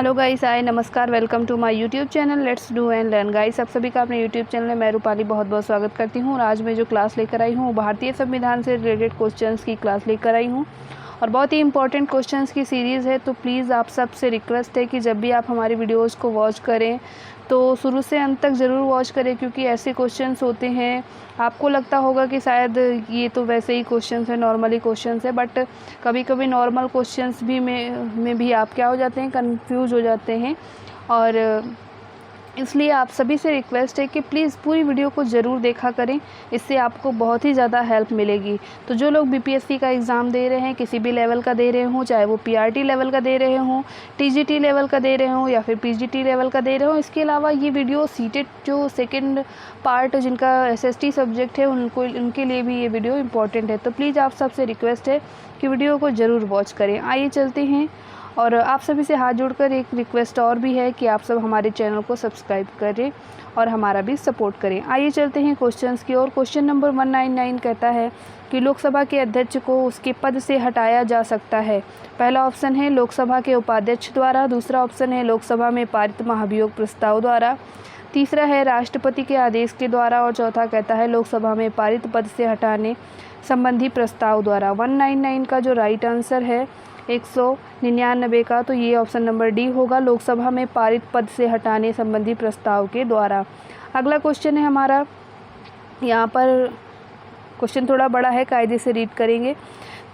Hello guys, आए नमस्कार, welcome to my YouTube channel let's do and learn. Guys, आप सभी का अपने यूट्यूब चैनल में मैं रूपाली बहुत बहुत स्वागत करती हूँ। और आज मैं जो क्लास लेकर आई हूँ भारतीय संविधान से रिलेटेड क्वेश्चंस की क्लास लेकर आई हूँ और बहुत ही इंपॉर्टेंट क्वेश्चंस की सीरीज़ है। तो प्लीज़ आप सबसे रिक्वेस्ट है कि जब भी आप हमारी वीडियोज़ को वॉच करें तो शुरू से अंत तक ज़रूर वॉच करें, क्योंकि ऐसे क्वेश्चंस होते हैं आपको लगता होगा कि शायद ये तो वैसे ही क्वेश्चंस है, नॉर्मली क्वेश्चंस है, बट कभी कभी नॉर्मल क्वेश्चंस भी में भी आप क्या हो जाते हैं, कंफ्यूज हो जाते हैं। और इसलिए आप सभी से रिक्वेस्ट है कि प्लीज़ पूरी वीडियो को ज़रूर देखा करें, इससे आपको बहुत ही ज़्यादा हेल्प मिलेगी। तो जो लोग बीपीएससी का एग्ज़ाम दे रहे हैं, किसी भी लेवल का दे रहे हों, चाहे वो पीआरटी लेवल का दे रहे हों, टीजीटी लेवल का दे रहे हों या फिर पीजीटी लेवल का दे रहे हों, इसके अलावा ये वीडियो सीटेट जो सेकेंड पार्ट जिनका एसएसटी सब्जेक्ट है उनके लिए भी ये वीडियो इंपॉर्टेंट है। तो प्लीज़ आप सबसे रिक्वेस्ट है कि वीडियो को ज़रूर वॉच करें। आइए चलते हैं। और आप सभी से हाथ जोड़कर एक रिक्वेस्ट और भी है कि आप सब हमारे चैनल को सब्सक्राइब करें और हमारा भी सपोर्ट करें। आइए चलते हैं क्वेश्चंस की ओर। क्वेश्चन नंबर 199 कहता है कि लोकसभा के अध्यक्ष को उसके पद से हटाया जा सकता है। पहला ऑप्शन है लोकसभा के उपाध्यक्ष द्वारा, दूसरा ऑप्शन है लोकसभा में पारित महाभियोग प्रस्ताव द्वारा, तीसरा है राष्ट्रपति के आदेश के द्वारा और चौथा कहता है लोकसभा में पारित पद से हटाने संबंधी प्रस्ताव द्वारा। 199 का जो राइट आंसर है 199 का, तो ये ऑप्शन नंबर डी होगा, लोकसभा में पारित पद से हटाने संबंधी प्रस्ताव के द्वारा। अगला क्वेश्चन है हमारा, यहाँ पर क्वेश्चन थोड़ा बड़ा है, कायदे से रीड करेंगे।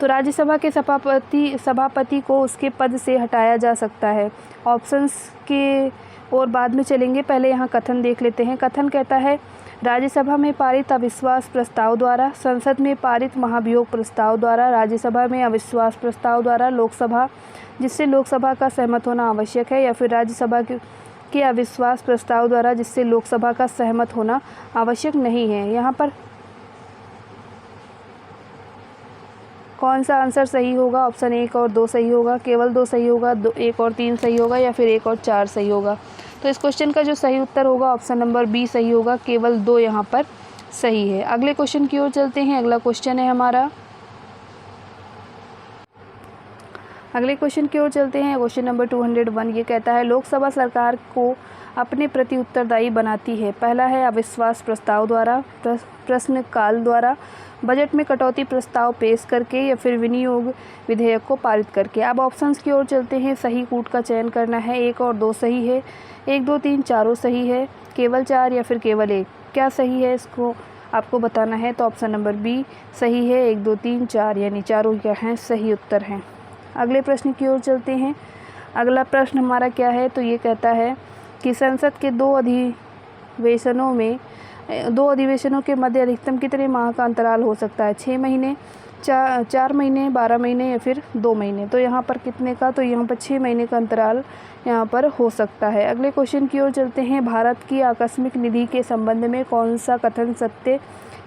तो राज्यसभा के सभापति को उसके पद से हटाया जा सकता है। ऑप्शंस के और बाद में चलेंगे, पहले यहाँ कथन देख लेते हैं। कथन कहता है राज्यसभा में पारित अविश्वास प्रस्ताव द्वारा, संसद में पारित महाभियोग प्रस्ताव द्वारा, राज्यसभा में अविश्वास प्रस्ताव द्वारा, लोकसभा जिससे लोकसभा का सहमत होना आवश्यक है, या फिर राज्यसभा के अविश्वास प्रस्ताव द्वारा जिससे लोकसभा का सहमत होना आवश्यक नहीं है। यहाँ पर कौन सा आंसर सही होगा? ऑप्शन 1 और 2 सही होगा, केवल 2 सही होगा, 1 और 3 सही होगा, या फिर 1 और 4 सही होगा? तो इस क्वेश्चन का जो सही उत्तर होगा ऑप्शन नंबर बी सही होगा, केवल 2 यहाँ पर सही है। अगले क्वेश्चन की ओर चलते हैं। अगला क्वेश्चन है हमारा, अगले क्वेश्चन की ओर चलते हैं। क्वेश्चन नंबर 201 ये कहता है लोकसभा सरकार को अपने प्रति उत्तरदायी बनाती है। पहला है अविश्वास प्रस्ताव द्वारा, प्रश्नकाल द्वारा, बजट में कटौती प्रस्ताव पेश करके, या फिर विनियोग विधेयक को पारित करके। अब ऑप्शंस की ओर चलते हैं। सही कूट का चयन करना है। 1 और 2 सही है, 1 2 3 चारों सही है, केवल 4 या फिर केवल 1 क्या सही है, इसको आपको बताना है। तो ऑप्शन नंबर बी सही है, 1 2 3 4 यानी चारों क्या हैं, सही उत्तर हैं। अगले प्रश्न की ओर चलते हैं। अगला प्रश्न हमारा क्या है? तो ये कहता है कि संसद के 2 अधिवेशनों के मध्य अधिकतम कितने माह का अंतराल हो सकता है? 6 महीने, 4 महीने, 12 महीने या फिर 2 महीने? तो यहाँ पर कितने का? तो यहाँ पर 6 महीने का अंतराल यहाँ पर हो सकता है। अगले क्वेश्चन की ओर चलते हैं। भारत की आकस्मिक निधि के संबंध में कौन सा कथन सत्य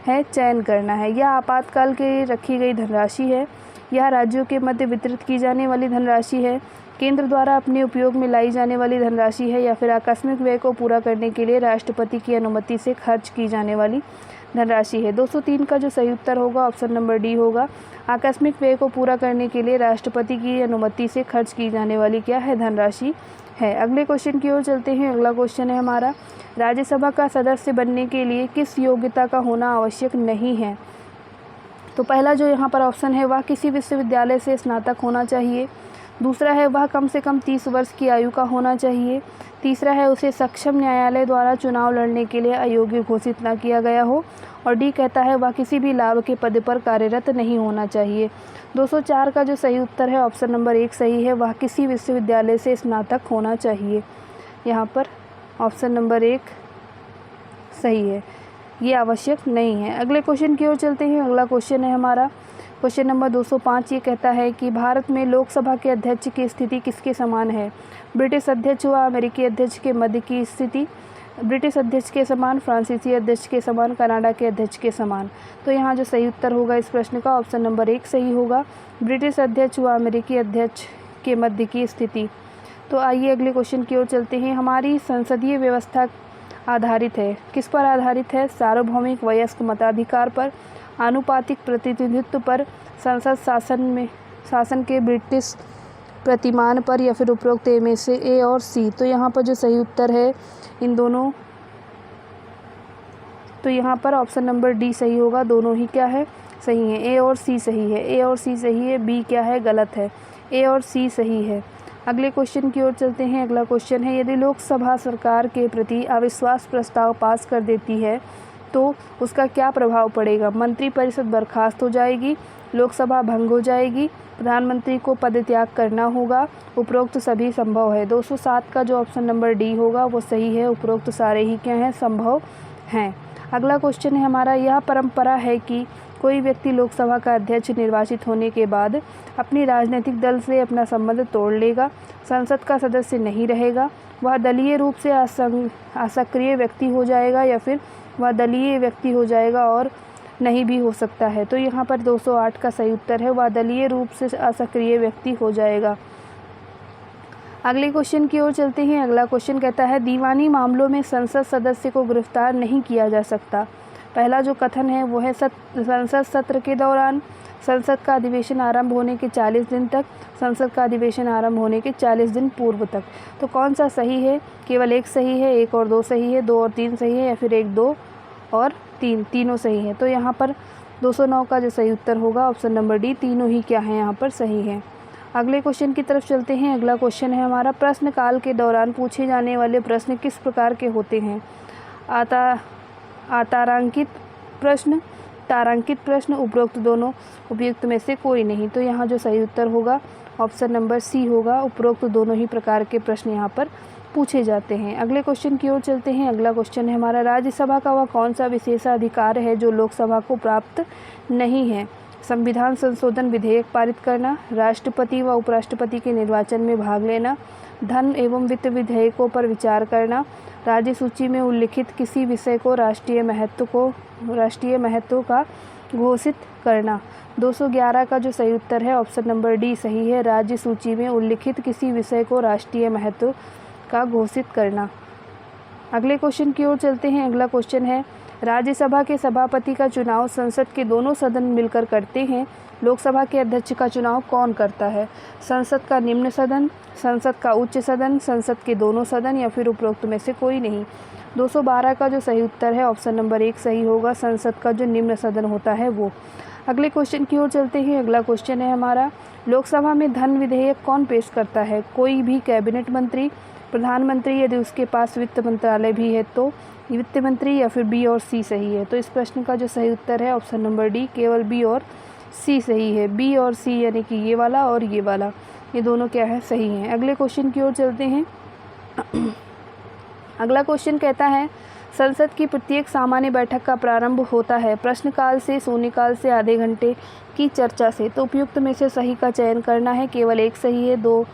है? चयन करना है। यह आपातकाल के लिए रखी गई धनराशि है, यह राज्यों के मध्य वितरित की जाने वाली धनराशि है, केंद्र द्वारा अपने उपयोग में लाई जाने वाली धनराशि है, या फिर आकस्मिक व्यय को पूरा करने के लिए राष्ट्रपति की अनुमति से खर्च की जाने वाली धनराशि है। 203 का जो सही उत्तर होगा ऑप्शन नंबर डी होगा, आकस्मिक व्यय को पूरा करने के लिए राष्ट्रपति की अनुमति से खर्च की जाने वाली क्या है? धनराशि है। अगले क्वेश्चन की ओर चलते हैं। अगला क्वेश्चन है हमारा, राज्यसभा का सदस्य बनने के लिए किस योग्यता का होना आवश्यक नहीं है? तो पहला जो यहाँ पर ऑप्शन है वह किसी विश्वविद्यालय से स्नातक होना चाहिए, दूसरा है वह कम से कम 30 वर्ष की आयु का होना चाहिए, तीसरा है उसे सक्षम न्यायालय द्वारा चुनाव लड़ने के लिए अयोग्य घोषित न किया गया हो, और डी कहता है वह किसी भी लाभ के पद पर कार्यरत नहीं होना चाहिए। 204 का जो सही उत्तर है ऑप्शन नंबर 1 सही है, वह किसी विश्वविद्यालय से स्नातक होना चाहिए। यहाँ पर ऑप्शन नंबर 1 सही है, ये आवश्यक नहीं है। अगले क्वेश्चन की ओर चलते हैं। अगला क्वेश्चन है हमारा क्वेश्चन नंबर 205 ये कहता है कि भारत में लोकसभा के अध्यक्ष की स्थिति किसके समान है? ब्रिटिश अध्यक्ष व अमेरिकी अध्यक्ष के मध्य की स्थिति, ब्रिटिश अध्यक्ष के समान, फ्रांसीसी अध्यक्ष के समान, कनाडा के अध्यक्ष के समान? तो यहाँ जो सही उत्तर होगा इस प्रश्न का ऑप्शन नंबर 1 सही होगा, ब्रिटिश अध्यक्ष व अमेरिकी अध्यक्ष के मध्य की स्थिति। तो आइए अगले क्वेश्चन की ओर चलते हैं। हमारी संसदीय व्यवस्था आधारित है, किस पर आधारित है? सार्वभौमिक वयस्क मताधिकार पर, आनुपातिक प्रतिनिधित्व पर, संसद शासन के ब्रिटिश प्रतिमान पर या फिर उपरोक्त ए में से ए और सी। तो यहाँ पर जो सही उत्तर है इन दोनों, तो यहाँ पर ऑप्शन नंबर डी सही होगा। दोनों ही क्या है, सही है। ए और सी सही है, ए और सी सही है, बी क्या है, गलत है। ए और सी सही है। अगले क्वेश्चन की ओर चलते हैं। अगला क्वेश्चन है, यदि लोकसभा सरकार के प्रति अविश्वास प्रस्ताव पास कर देती है तो उसका क्या प्रभाव पड़ेगा? मंत्रिपरिषद बर्खास्त हो जाएगी, लोकसभा भंग हो जाएगी, प्रधानमंत्री को पदत्याग करना होगा, उपरोक्त सभी संभव है। 207 का जो ऑप्शन नंबर डी होगा वो सही है। उपरोक्त सारे ही क्या हैं, संभव हैं। अगला क्वेश्चन है हमारा, यह परंपरा है कि कोई व्यक्ति लोकसभा का अध्यक्ष निर्वाचित होने के बाद अपनी राजनीतिक दल से अपना संबंध तोड़ लेगा, संसद का सदस्य नहीं रहेगा, वह दलीय रूप से असक्रिय व्यक्ति हो जाएगा या फिर वह दलीय व्यक्ति हो जाएगा और नहीं भी हो सकता है। तो यहाँ पर 208 का सही उत्तर है, वह दलीय रूप से असक्रिय व्यक्ति हो जाएगा। अगले क्वेश्चन की ओर चलते हैं। अगला क्वेश्चन कहता है, दीवानी मामलों में संसद सदस्य को गिरफ्तार नहीं किया जा सकता। पहला जो कथन है वो है संसद सत्र के दौरान, संसद का अधिवेशन आरंभ होने के 40 दिन तक, संसद का अधिवेशन आरंभ होने के 40 दिन पूर्व तक। तो कौन सा सही है? केवल एक सही है, एक और दो सही है, दो और तीन सही है, या फिर एक, दो और तीन, तीनों सही है। तो यहाँ पर 209 का जो सही उत्तर होगा ऑप्शन नंबर डी, तीनों ही क्या है यहाँ पर सही है। अगले क्वेश्चन की तरफ चलते हैं। अगला क्वेश्चन है हमारा, प्रश्न काल के दौरान पूछे जाने वाले प्रश्न किस प्रकार के होते हैं? तारांकित प्रश्न, तारांकित प्रश्न, उपरोक्त दोनों, उपयुक्त में से कोई नहीं। तो यहाँ जो सही उत्तर होगा ऑप्शन नंबर सी होगा। उपरोक्त दोनों ही प्रकार के प्रश्न यहाँ पर पूछे जाते हैं। अगले क्वेश्चन की ओर चलते हैं। अगला क्वेश्चन है हमारा, राज्यसभा का वह कौन सा विशेषाधिकार है जो लोकसभा को प्राप्त नहीं है? संविधान संशोधन विधेयक पारित करना, राष्ट्रपति व उपराष्ट्रपति के निर्वाचन में भाग लेना, धन एवं वित्त विधेयकों पर विचार करना, राज्य सूची में उल्लिखित किसी विषय को राष्ट्रीय महत्व का घोषित करना। 211 का जो सही उत्तर है ऑप्शन नंबर डी सही है। राज्य सूची में उल्लिखित किसी विषय को राष्ट्रीय महत्व का घोषित करना। अगले क्वेश्चन की ओर चलते हैं। अगला क्वेश्चन है, राज्यसभा के सभापति का चुनाव संसद के दोनों सदन मिलकर करते हैं, लोकसभा के अध्यक्ष का चुनाव कौन करता है? संसद का निम्न सदन, संसद का उच्च सदन, संसद के दोनों सदन, या फिर उपरोक्त में से कोई नहीं। 212 का जो सही उत्तर है ऑप्शन नंबर एक सही होगा। संसद का जो निम्न सदन होता है वो। अगले क्वेश्चन की ओर चलते हैं। अगला क्वेश्चन है हमारा, लोकसभा में धन विधेयक कौन पेश करता है? कोई भी कैबिनेट मंत्री, प्रधानमंत्री यदि उसके पास वित्त मंत्रालय भी है तो, वित्त मंत्री, या फिर बी और सी सही है। तो इस प्रश्न का जो सही उत्तर है ऑप्शन नंबर डी, केवल बी और सी सही है। बी और सी यानी कि ये वाला और ये वाला, ये दोनों क्या है, सही हैं। अगले क्वेश्चन की ओर चलते हैं। अगला क्वेश्चन कहता है, संसद की प्रत्येक सामान्य बैठक का प्रारंभ होता है प्रश्नकाल से, शून्यकाल से, आधे घंटे की चर्चा से। तो उपयुक्त में से सही का चयन करना है। केवल एक सही है, दो,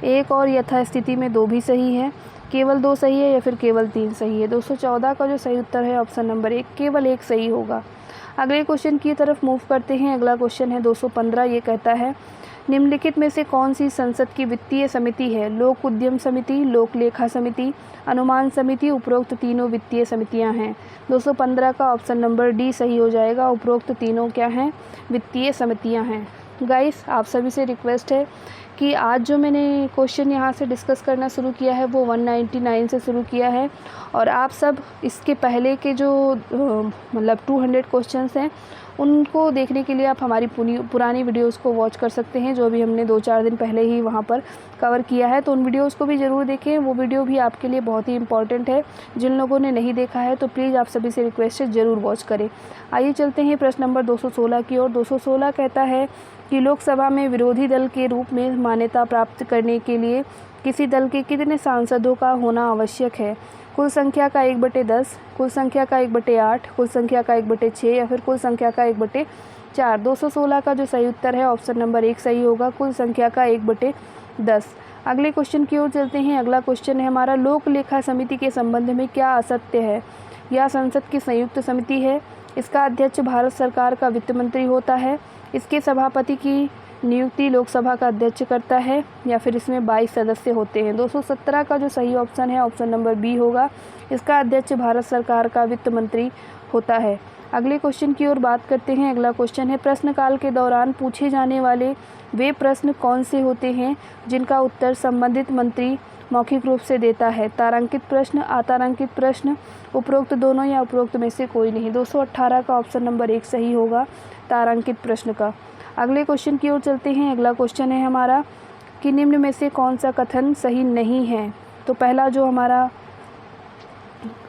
एक और यथास्थिति में दो भी सही है, केवल दो सही है, या फिर केवल तीन सही है। 214 का जो सही उत्तर है ऑप्शन नंबर एक, केवल एक सही होगा। अगले क्वेश्चन की तरफ मूव करते हैं। अगला क्वेश्चन है 215। ये कहता है, निम्नलिखित में से कौन सी संसद की वित्तीय समिति है? लोक उद्यम समिति, लोक लेखा समिति, अनुमान समिति, उपरोक्त तीनों वित्तीय समितियां हैं। 215 का ऑप्शन नंबर डी सही हो जाएगा। उपरोक्त तीनों क्या हैं? वित्तीय समितियां हैं। गाइस, आप सभी से रिक्वेस्ट है कि आज जो मैंने क्वेश्चन यहाँ से डिस्कस करना शुरू किया है वो 199 से शुरू किया है, और आप सब इसके पहले के जो मतलब 200 क्वेश्चंस हैं उनको देखने के लिए आप हमारी पुरानी वीडियोस को वॉच कर सकते हैं, जो अभी हमने 2-4 दिन पहले ही वहाँ पर कवर किया है। तो उन वीडियोस को भी ज़रूर देखें, वो वीडियो भी आपके लिए बहुत ही इंपॉर्टेंट है। जिन लोगों ने नहीं देखा है तो प्लीज़ आप सभी से रिक्वेस्ट है ज़रूर वॉच करें। आइए चलते हैं प्रश्न नंबर 216 की ओर। 216 कहता है कि लोकसभा में विरोधी दल के रूप में मान्यता प्राप्त करने के लिए किसी दल के कितने सांसदों का होना आवश्यक है? कुल संख्या का 1/10, कुल संख्या का 1/8, कुल संख्या का 1/6, या फिर कुल संख्या का 1/4। 216 का जो सही उत्तर है ऑप्शन नंबर एक सही होगा, कुल संख्या का 1/10। अगले क्वेश्चन की ओर चलते हैं। अगला क्वेश्चन है हमारा, लोक लेखा समिति के संबंध में क्या असत्य है? यह संसद की संयुक्त समिति है, इसका अध्यक्ष भारत सरकार का वित्त मंत्री होता है, इसके सभापति की नियुक्ति लोकसभा का अध्यक्ष करता है, या फिर इसमें 22 सदस्य होते हैं। 217 का जो सही ऑप्शन है ऑप्शन नंबर बी होगा, इसका अध्यक्ष भारत सरकार का वित्त मंत्री होता है। अगले क्वेश्चन की ओर बात करते हैं। अगला क्वेश्चन है, प्रश्नकाल के दौरान पूछे जाने वाले वे प्रश्न कौन से होते हैं जिनका उत्तर संबंधित मंत्री मौखिक रूप से देता है? तारांकित प्रश्न, अतारांकित प्रश्न, उपरोक्त दोनों या उपरोक्त में से कोई नहीं। 218 का ऑप्शन नंबर 1 सही होगा तारांकित प्रश्न का। अगले क्वेश्चन की ओर चलते हैं। अगला क्वेश्चन है हमारा कि निम्न में से कौन सा कथन सही नहीं है? तो पहला जो हमारा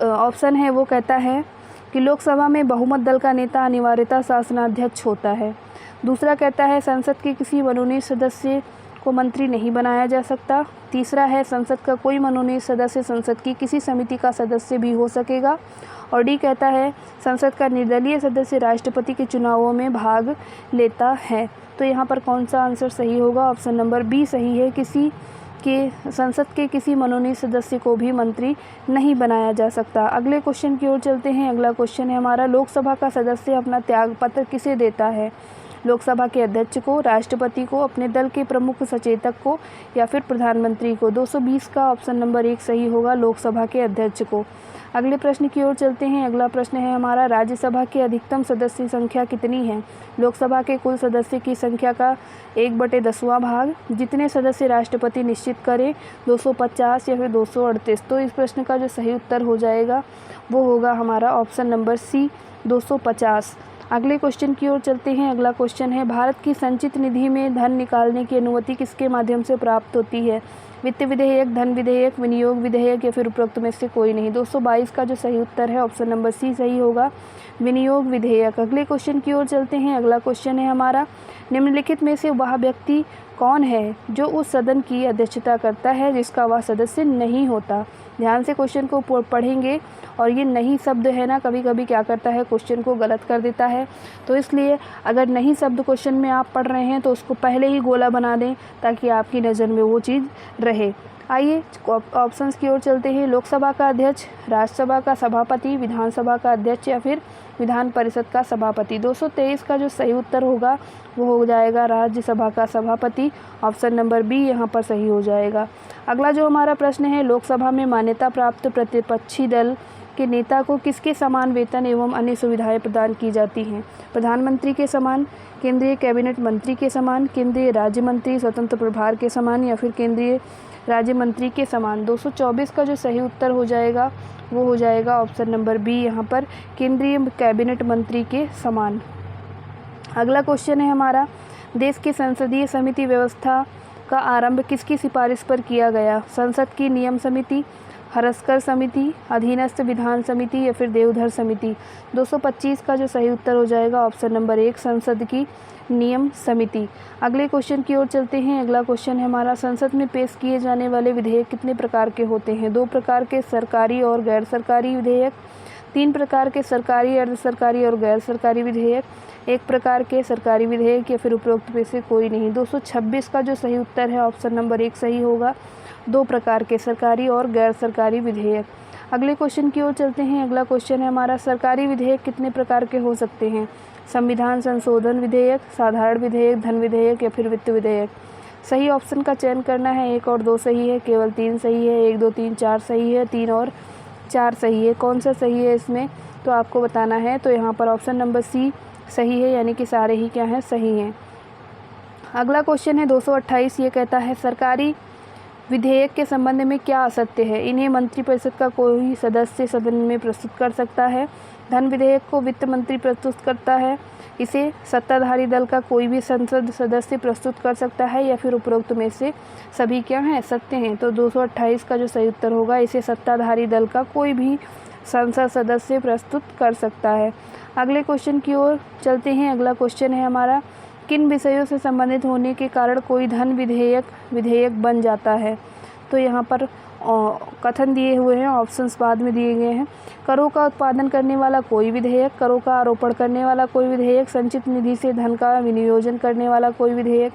ऑप्शन है वो कहता है कि लोकसभा में बहुमत दल का नेता अनिवार्यतः शासनाध्यक्ष होता है। दूसरा कहता है संसद के किसी मनोनीत सदस्य को मंत्री नहीं बनाया जा सकता। तीसरा है संसद का कोई मनोनीत सदस्य संसद की किसी समिति का सदस्य भी हो सकेगा। और डी कहता है संसद का निर्दलीय सदस्य राष्ट्रपति के चुनावों में भाग लेता है। तो यहाँ पर कौन सा आंसर सही होगा? ऑप्शन नंबर बी सही है, किसी के संसद के किसी मनोनीत सदस्य को भी मंत्री नहीं बनाया जा सकता। अगले क्वेश्चन की ओर चलते हैं। अगला क्वेश्चन है हमारा, लोकसभा का सदस्य अपना त्यागपत्र किसे देता है? लोकसभा के अध्यक्ष को, राष्ट्रपति को, अपने दल के प्रमुख सचेतक को या फिर प्रधानमंत्री को? 220 का ऑप्शन नंबर 1 सही होगा, लोकसभा के अध्यक्ष को। अगले प्रश्न की ओर चलते हैं। अगला प्रश्न है हमारा, राज्यसभा की अधिकतम सदस्य संख्या कितनी है? लोकसभा के कुल सदस्य की संख्या का 1/10वां भाग। जितने सदस्य राष्ट्रपति निश्चित करें, 250 या फिर 238। तो इस प्रश्न का जो सही उत्तर हो जाएगा वो होगा हमारा ऑप्शन नंबर सी, 250। अगले क्वेश्चन की ओर चलते हैं। अगला क्वेश्चन है, भारत की संचित निधि में धन निकालने की अनुमति किसके माध्यम से प्राप्त होती है? वित्त विधेयक, धन विधेयक, विनियोग विधेयक या फिर उपरोक्त में से कोई नहीं। 222 का जो सही उत्तर है ऑप्शन नंबर सी सही होगा, विनियोग विधेयक। अगले क्वेश्चन की ओर चलते हैं। अगला क्वेश्चन है हमारा, निम्नलिखित में से वह व्यक्ति कौन है जो उस सदन की अध्यक्षता करता है जिसका वह सदस्य नहीं होता? ध्यान से क्वेश्चन को पढ़ेंगे और ये नहीं शब्द है ना, कभी कभी क्या करता है क्वेश्चन को गलत कर देता है। तो इसलिए अगर नहीं शब्द क्वेश्चन में आप पढ़ रहे हैं तो उसको पहले ही गोला बना दें ताकि आपकी नज़र में वो चीज़ रहे। आइए ऑप्शंस की ओर चलते हैं। लोकसभा का अध्यक्ष, राज्यसभा का सभापति, विधानसभा का अध्यक्ष या फिर विधान परिषद का सभापति? 223 का जो सही उत्तर होगा वो हो जाएगा राज्यसभा का सभापति। ऑप्शन नंबर बी यहाँ पर सही हो जाएगा। अगला जो हमारा प्रश्न है, लोकसभा में मान्यता प्राप्त प्रतिपक्षी दल के नेता को किसके समान वेतन एवं अन्य सुविधाएं प्रदान की जाती हैं? प्रधानमंत्री के समान, केंद्रीय कैबिनेट मंत्री के समान, केंद्रीय राज्य मंत्री स्वतंत्र प्रभार के समान या फिर केंद्रीय राज्य मंत्री के समान? 224 का जो सही उत्तर हो जाएगा वो हो जाएगा ऑप्शन नंबर बी, यहाँ पर केंद्रीय कैबिनेट मंत्री के समान। अगला क्वेश्चन है हमारा, देश की संसदीय समिति व्यवस्था का आरंभ किसकी सिफारिश पर किया गया? संसद की नियम समिति, हरस्कर समिति, अधीनस्थ विधान समिति या फिर देवधर समिति? 225 का जो सही उत्तर हो जाएगा ऑप्शन नंबर 1, संसद की नियम समिति। अगले क्वेश्चन की ओर चलते हैं। अगला क्वेश्चन है हमारा, संसद में पेश किए जाने वाले विधेयक कितने प्रकार के होते हैं? 2 प्रकार के सरकारी और गैर सरकारी विधेयक, 3 प्रकार के सरकारी, अर्ध सरकारी और गैर सरकारी विधेयक, 1 प्रकार के सरकारी विधेयक या फिर उपरोक्त में से कोई नहीं। 226 का जो सही उत्तर है ऑप्शन नंबर 1 सही होगा, 2 प्रकार के सरकारी और गैर सरकारी विधेयक। अगले क्वेश्चन की ओर चलते हैं। अगला क्वेश्चन है हमारा, सरकारी विधेयक कितने प्रकार के हो सकते हैं? संविधान संशोधन विधेयक, साधारण विधेयक, धन विधेयक या फिर वित्त विधेयक? सही ऑप्शन का चयन करना है। 1 और 2 सही है, केवल 3 सही है, 1 2 3 4 सही है, 3 और 4 सही है। कौन सा सही है इसमें तो आपको बताना है। तो यहाँ पर ऑप्शन नंबर सी सही है, यानी कि सारे ही क्या हैं, सही हैं। अगला क्वेश्चन है 228, ये कहता है सरकारी विधेयक के संबंध में क्या असत्य है? इन्हें मंत्रिपरिषद का कोई सदस्य सदन में प्रस्तुत कर सकता है। धन विधेयक को वित्त मंत्री प्रस्तुत करता है। इसे सत्ताधारी दल का कोई भी संसद सदस्य प्रस्तुत कर सकता है या फिर उपरोक्त में से सभी क्या हैं, सत्य हैं। तो 228 का जो सही उत्तर होगा, इसे सत्ताधारी दल का कोई भी संसद सदस्य प्रस्तुत कर सकता है। अगले क्वेश्चन की ओर चलते हैं। अगला क्वेश्चन है हमारा, किन विषयों से संबंधित होने के कारण कोई धन विधेयक बन जाता है? तो यहाँ पर कथन दिए हुए हैं, ऑप्शंस बाद में दिए गए हैं। करों का उत्पादन करने वाला कोई विधेयक, करों का आरोपण करने वाला कोई विधेयक, संचित निधि से धन का विनियोजन करने वाला कोई विधेयक।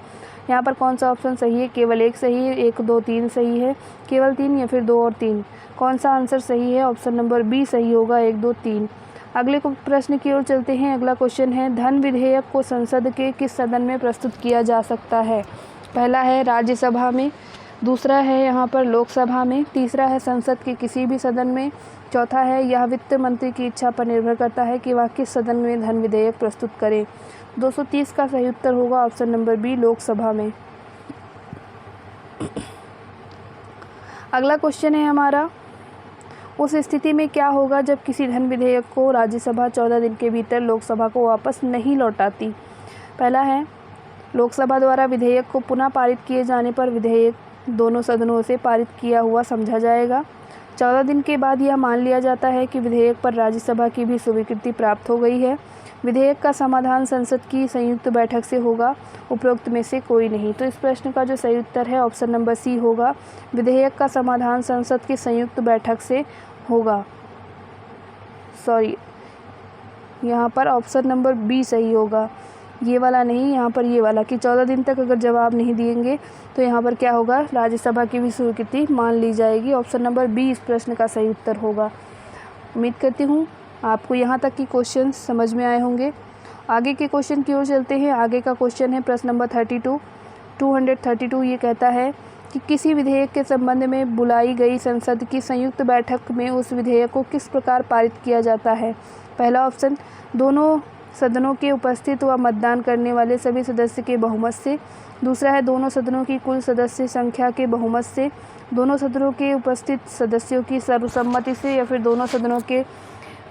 यहाँ पर कौन सा ऑप्शन सही है? केवल 1 सही है, 1 2 3 सही है, केवल 3 या फिर 2 और 3? कौन सा आंसर सही है? ऑप्शन नंबर बी सही होगा, 1 2 3। अगले प्रश्न की ओर चलते हैं। अगला क्वेश्चन है, धन विधेयक को संसद के किस सदन में प्रस्तुत किया जा सकता है? पहला है राज्यसभा में, दूसरा है यहाँ पर लोकसभा में, तीसरा है संसद के किसी भी सदन में, चौथा है यह वित्त मंत्री की इच्छा पर निर्भर करता है कि वह किस सदन में धन विधेयक प्रस्तुत करें। 230 का सही उत्तर होगा ऑप्शन नंबर बी, लोकसभा में। अगला क्वेश्चन है हमारा, उस स्थिति में क्या होगा जब किसी धन विधेयक को राज्यसभा 14 दिन के भीतर लोकसभा को वापस नहीं लौटाती। पहला है, लोकसभा द्वारा विधेयक को पुनः पारित किए जाने पर विधेयक दोनों सदनों से पारित किया हुआ समझा जाएगा। 14 दिन के बाद यह मान लिया जाता है कि विधेयक पर राज्यसभा की भी स्वीकृति प्राप्त हो गई है। विधेयक का समाधान संसद की संयुक्त बैठक से होगा, उपरोक्त में से कोई नहीं। तो इस प्रश्न का जो सही उत्तर है ऑप्शन नंबर सी होगा, विधेयक का समाधान संसद की संयुक्त बैठक से होगा। सॉरी, यहाँ पर ऑप्शन नंबर बी सही होगा, ये वाला नहीं, यहाँ पर ये वाला कि 14 दिन तक अगर जवाब नहीं देंगे तो यहाँ पर क्या होगा, राज्यसभा की भी स्वीकृति मान ली जाएगी। ऑप्शन नंबर बी इस प्रश्न का सही उत्तर होगा। उम्मीद करती हूँ आपको यहाँ तक की क्वेश्चन समझ में आए होंगे। आगे के क्वेश्चन की ओर चलते हैं। आगे का क्वेश्चन है प्रश्न नंबर 232। ये कहता है कि किसी विधेयक के संबंध में बुलाई गई संसद की संयुक्त बैठक में उस विधेयक को किस प्रकार पारित किया जाता है। पहला ऑप्शन, दोनों सदनों के उपस्थित व मतदान करने वाले सभी सदस्य के बहुमत से। दूसरा है, दोनों सदनों की कुल सदस्य संख्या के बहुमत से, दोनों सदनों के उपस्थित सदस्यों की सर्वसम्मति से, या फिर दोनों सदनों के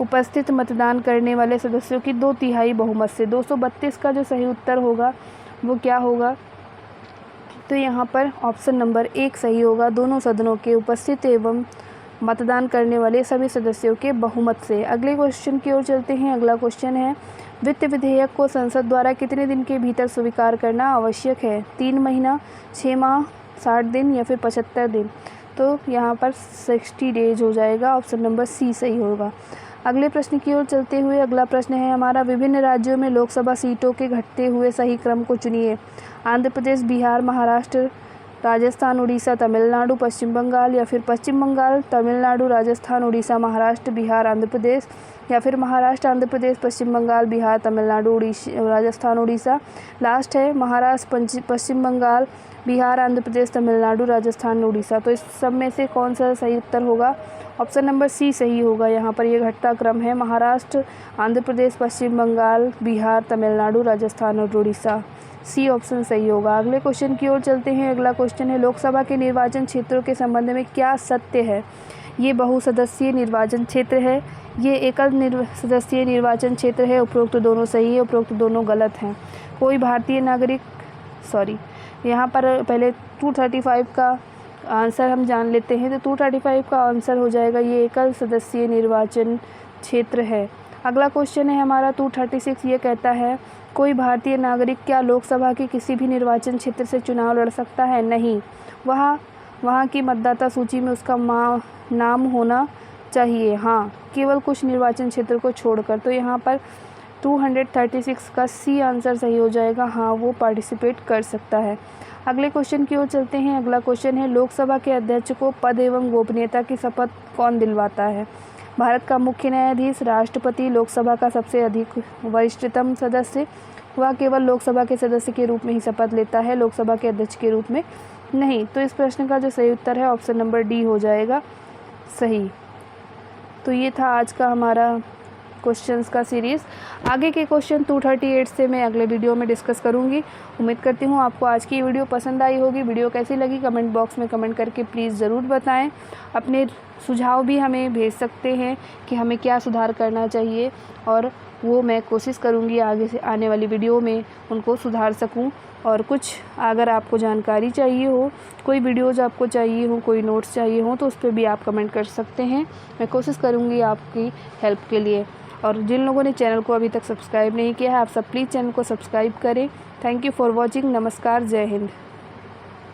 उपस्थित मतदान करने वाले सदस्यों की 2/3 बहुमत से। 232 का जो सही उत्तर होगा वो क्या होगा, तो यहाँ पर ऑप्शन नंबर 1 सही होगा, दोनों सदनों के उपस्थित एवं मतदान करने वाले सभी सदस्यों के बहुमत से। अगले क्वेश्चन की ओर चलते हैं। अगला क्वेश्चन है, वित्त विधेयक को संसद द्वारा कितने दिन के भीतर स्वीकार करना आवश्यक है। 3 महीना, 6 माह, 60 दिन या फिर 75 दिन। तो यहाँ पर 60 डेज हो जाएगा, ऑप्शन नंबर सी सही होगा। अगले प्रश्न की ओर चलते हुए अगला प्रश्न है हमारा, विभिन्न राज्यों में लोकसभा सीटों के घटते हुए सही क्रम को चुनिए। आंध्र प्रदेश, बिहार, महाराष्ट्र, राजस्थान, उड़ीसा, तमिलनाडु, पश्चिम बंगाल, या फिर पश्चिम बंगाल, तमिलनाडु, राजस्थान, उड़ीसा, महाराष्ट्र, बिहार, आंध्र प्रदेश, या फिर महाराष्ट्र, आंध्र प्रदेश, पश्चिम बंगाल, बिहार, तमिलनाडु, राजस्थान, उड़ीसा। लास्ट है महाराष्ट्र, पश्चिम बंगाल, बिहार, आंध्र प्रदेश, तमिलनाडु, राजस्थान, उड़ीसा। तो इस सब में से कौन सा सही उत्तर होगा, ऑप्शन नंबर सी सही होगा। यहाँ पर ये घटता क्रम है, महाराष्ट्र, आंध्र प्रदेश, पश्चिम बंगाल, बिहार, तमिलनाडु, राजस्थान और उड़ीसा। सी ऑप्शन सही होगा। अगले क्वेश्चन की ओर चलते हैं। अगला क्वेश्चन है, लोकसभा के निर्वाचन क्षेत्रों के संबंध में क्या सत्य है। ये बहुसदस्यीय निर्वाचन क्षेत्र है, ये एकल सदस्यीय निर्वाचन क्षेत्र है। उपरोक्त दोनों सही है, उपरोक्त दोनों गलत हैं। कोई भारतीय नागरिक, यहाँ पर पहले 235 का आंसर हम जान लेते हैं। तो 235 का आंसर हो जाएगा, ये एकल सदस्यीय निर्वाचन क्षेत्र है। अगला क्वेश्चन है हमारा 236। ये कहता है, कोई भारतीय नागरिक क्या लोकसभा के किसी भी निर्वाचन क्षेत्र से चुनाव लड़ सकता है। नहीं, वहाँ की मतदाता सूची में उसका नाम होना चाहिए, हाँ, केवल कुछ निर्वाचन क्षेत्र को छोड़कर। तो यहाँ पर 236 का सी आंसर सही हो जाएगा, हाँ, वो पार्टिसिपेट कर सकता है। अगले क्वेश्चन की ओर चलते हैं। अगला क्वेश्चन है, लोकसभा के अध्यक्ष को पद एवं गोपनीयता की शपथ कौन दिलवाता है। भारत का मुख्य न्यायाधीश, राष्ट्रपति, लोकसभा का सबसे अधिक वरिष्ठतम सदस्य। वह केवल लोकसभा के सदस्य के रूप में ही शपथ लेता है, लोकसभा के अध्यक्ष के रूप में नहीं। तो इस प्रश्न का जो सही उत्तर है ऑप्शन नंबर डी हो जाएगा सही। तो ये था आज का हमारा क्वेश्चंस का सीरीज़। आगे के क्वेश्चन 238 से मैं अगले वीडियो में डिस्कस करूंगी। उम्मीद करती हूँ आपको आज की वीडियो पसंद आई होगी। वीडियो कैसी लगी कमेंट बॉक्स में कमेंट करके प्लीज़ ज़रूर बताएं। अपने सुझाव भी हमें भेज सकते हैं कि हमें क्या सुधार करना चाहिए, और वो मैं कोशिश करूँगी आगे से आने वाली वीडियो में उनको सुधार सकूँ। और कुछ अगर आपको जानकारी चाहिए हो, कोई वीडियोज़ आपको चाहिए हो, कोई नोट्स चाहिए हो, तो उस पर भी आप कमेंट कर सकते हैं। मैं कोशिश करूँगी आपकी हेल्प के लिए। और जिन लोगों ने चैनल को अभी तक सब्सक्राइब नहीं किया है, आप सब प्लीज़ चैनल को सब्सक्राइब करें। Thank you for watching. नमस्कार, जय हिंद।